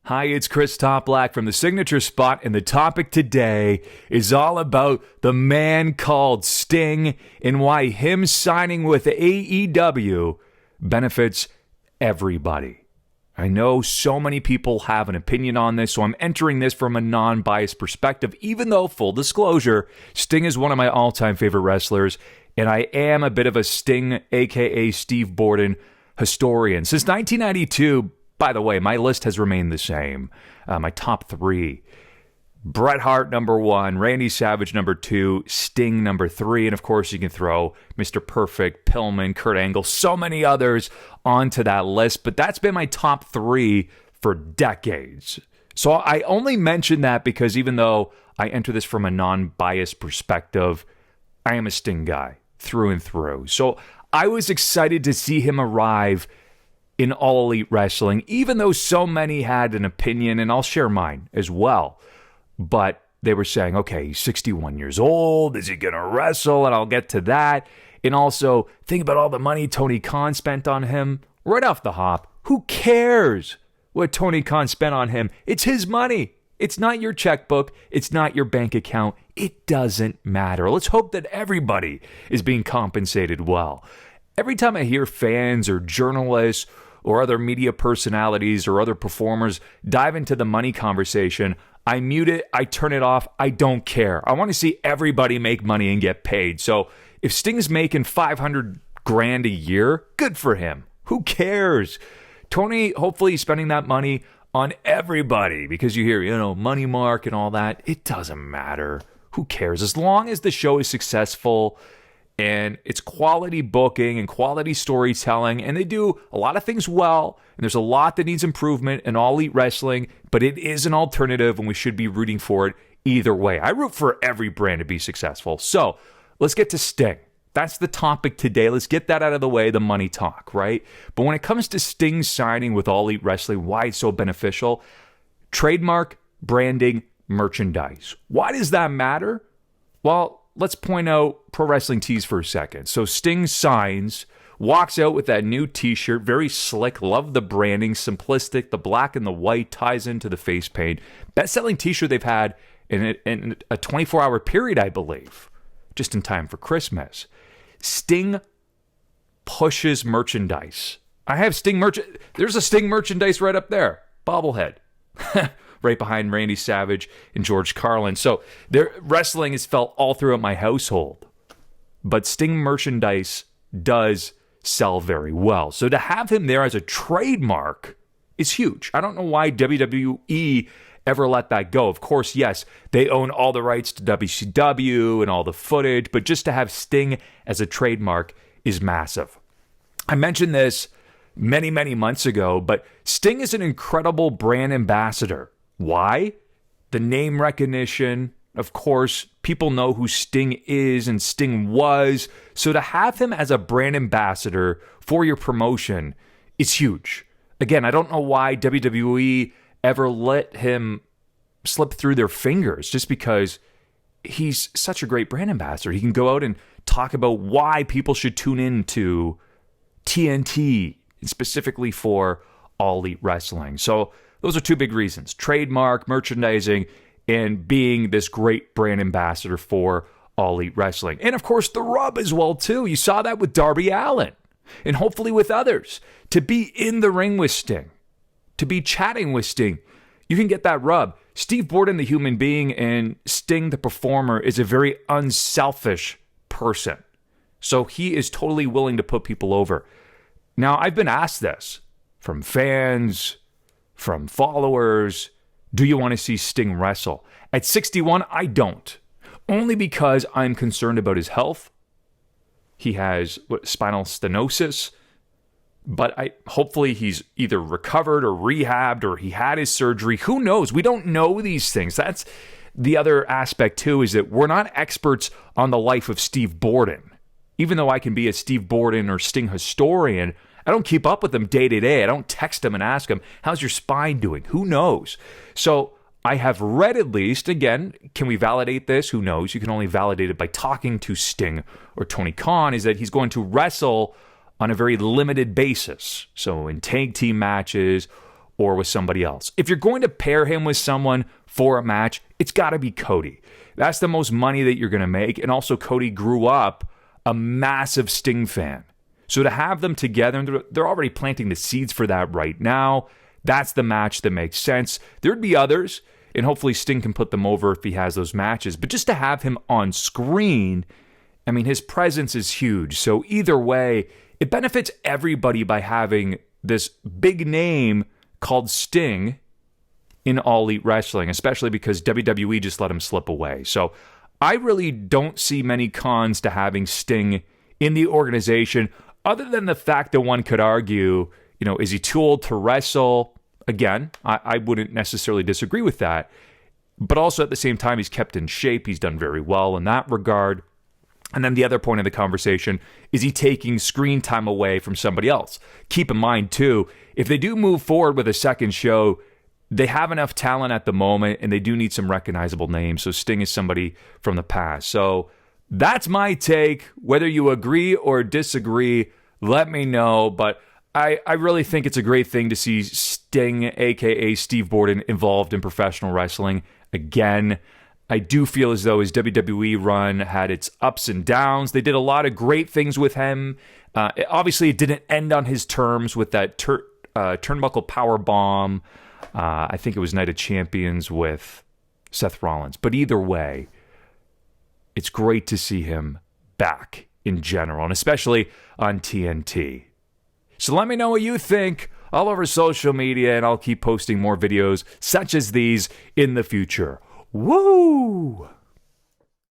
Hi, it's Chris Toplack from the Signature Spot, and the topic today is all about the man called Sting and why him signing with AEW benefits everybody. I know so many people have an opinion on this, so I'm entering this from a non-biased perspective, even though, full disclosure, Sting is one of my all-time favorite wrestlers, and I am a bit of a Sting, aka Steve Borden, historian. Since 1992, by the way, my list has remained the same. My top three: Bret Hart, number one; Randy Savage, number two; Sting, number three. And of course, you can throw Mr. Perfect, Pillman, Kurt Angle, so many others onto that list. But that's been my top three for decades. So I only mention that because even though I enter this from a non-biased perspective, I am a Sting guy through and through. So I was excited to see him arrive in All Elite Wrestling, even though so many had an opinion, and I'll share mine as well. But they were saying, okay, he's 61 years old. Is he going to wrestle? And I'll get to that. And also, think about all the money Tony Khan spent on him. Right off the hop, who cares what Tony Khan spent on him? It's his money. It's not your checkbook. It's not your bank account. It doesn't matter. Let's hope that everybody is being compensated well. Every time I hear fans or journalists or other media personalities or other performers dive into the money conversation, I mute it, I turn it off, I don't care. I want to see everybody make money and get paid. So if Sting's making $500,000 a year, good for him. Who cares? Tony, hopefully he's spending that money on everybody, because you hear, money mark and all that. It doesn't matter. Who cares? As long as the show is successful and it's quality booking and quality storytelling, and they do a lot of things well, and there's a lot that needs improvement in All Elite Wrestling, but it is an alternative, and we should be rooting for it either way. I root for every brand to be successful. So let's get to Sting. That's the topic today. Let's get that out of the way, the money talk, right? But when it comes to Sting signing with All Elite Wrestling, why it's so beneficial: trademark, branding, merchandise. Why does that matter? Well, let's point out Pro Wrestling Tees for a second. So Sting signs, walks out with that new t-shirt, very slick, love the branding, simplistic, the black and the white ties into the face paint. Best-selling t-shirt they've had in a 24-hour period, I believe, just in time for Christmas. Sting pushes merchandise. I have Sting merch. There's a Sting merchandise right up there. Bobblehead. Right behind Randy Savage and George Carlin. So their wrestling is felt all throughout my household. But Sting merchandise does sell very well. So to have him there as a trademark is huge. I don't know why WWE ever let that go. Of course, yes, they own all the rights to WCW and all the footage, but just to have Sting as a trademark is massive. I mentioned this many, many months ago, but Sting is an incredible brand ambassador. Why? The name recognition. Of course, people know who Sting is and Sting was. So to have him as a brand ambassador for your promotion is huge. Again, I don't know why WWE ever let him slip through their fingers, just because he's such a great brand ambassador. He can go out and talk about why people should tune in to TNT, specifically for All Elite Wrestling. So those are two big reasons: trademark, merchandising, and being this great brand ambassador for All Elite Wrestling. And of course, the rub as well, too. You saw that with Darby Allin, and hopefully with others. To be in the ring with Sting, to be chatting with Sting, you can get that rub. Steve Borden, the human being, and Sting, the performer, is a very unselfish person. So he is totally willing to put people over. Now, I've been asked this from fans, from followers: do you want to see Sting wrestle? At 61, I don't. Only because I'm concerned about his health. He has spinal stenosis. But hopefully he's either recovered or rehabbed, or he had his surgery. Who knows? We don't know these things. That's the other aspect, too, is that we're not experts on the life of Steve Borden. Even though I can be a Steve Borden or Sting historian, I don't keep up with him day to day. I don't text him and ask him, how's your spine doing? Who knows? So I have read, at least, again, can we validate this? Who knows? You can only validate it by talking to Sting or Tony Khan, is that he's going to wrestle on a very limited basis. So in tag team matches or with somebody else. If you're going to pair him with someone for a match, it's got to be Cody. That's the most money that you're going to make. And also, Cody grew up a massive Sting fan. So to have them together, they're already planting the seeds for that right now. That's the match that makes sense. There'd be others, and hopefully Sting can put them over if he has those matches. But just to have him on screen, I mean, his presence is huge. So either way, it benefits everybody by having this big name called Sting in All Elite Wrestling, especially because WWE just let him slip away. So I really don't see many cons to having Sting in the organization, other than the fact that one could argue, is he too old to wrestle? Again, I wouldn't necessarily disagree with that. But also at the same time, he's kept in shape. He's done very well in that regard. And then the other point of the conversation, is he taking screen time away from somebody else? Keep in mind, too, if they do move forward with a second show, they have enough talent at the moment, and they do need some recognizable names. So Sting is somebody from the past. So that's my take. Whether you agree or disagree, let me know. But I really think it's a great thing to see Sting, a.k.a. Steve Borden, involved in professional wrestling again. I do feel as though his WWE run had its ups and downs. They did a lot of great things with him. Obviously, it didn't end on his terms with that turnbuckle power bomb. I think it was Night of Champions with Seth Rollins. But either way, it's great to see him back in general, and especially on TNT. So let me know what you think all over social media, and I'll keep posting more videos such as these in the future. Woo!